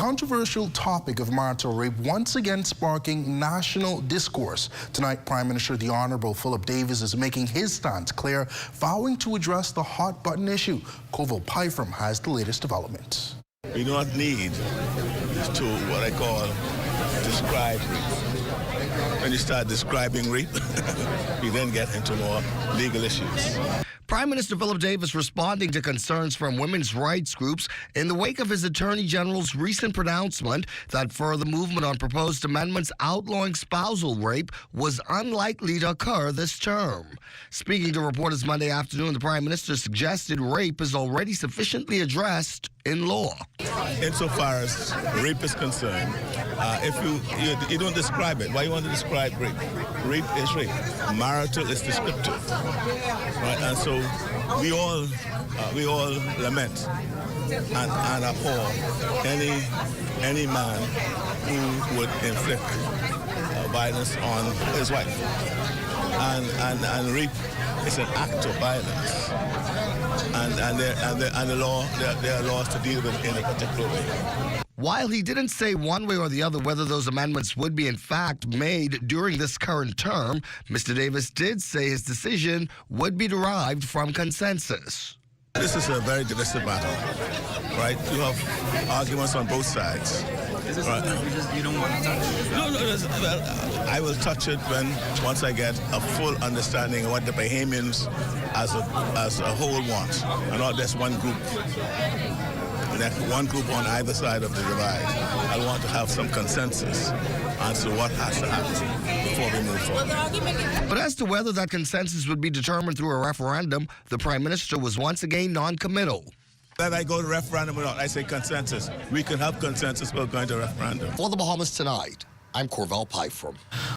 controversial topic of marital rape once again sparking national discourse. Tonight, Prime Minister the Honorable Philip Davis is making his stance clear, vowing to address the hot-button issue. Corval Pyfrom has the latest developments. We do not need to, what I call, describe rape. When you start describing rape, you then get into more legal issues. Prime Minister Philip Davis responding to concerns from women's rights groups in the wake of his Attorney General's recent pronouncement that further movement on proposed amendments outlawing spousal rape was unlikely to occur this term. Speaking to reporters Monday afternoon, the Prime Minister suggested rape is already sufficiently addressed in law. Insofar as rape is concerned, if you don't describe it, why you want to describe rape? Rape is rape. Marital is descriptive, right? And so we all lament and abhor any man who would inflict violence on his wife. And rape is an act of violence. And the law, there are laws to deal with in a particular way. While he didn't say one way or the other whether those amendments would be in fact made during this current term, Mr. Davis did say his decision would be derived from consensus. This is a very divisive matter, right? You have arguments on both sides. Is this right? something you don't want to touch? No, well, I will touch it once I get a full understanding of what the Bahamians as a whole want, and not just one group. One group on either side of the divide. I want to have some consensus as to what has to happen before we move forward. But as to whether that consensus would be determined through a referendum, the Prime Minister was once again non-committal. Whether I go to referendum or not, I say consensus. We can have consensus without going to referendum. For the Bahamas Tonight, I'm Corval Pyfrom.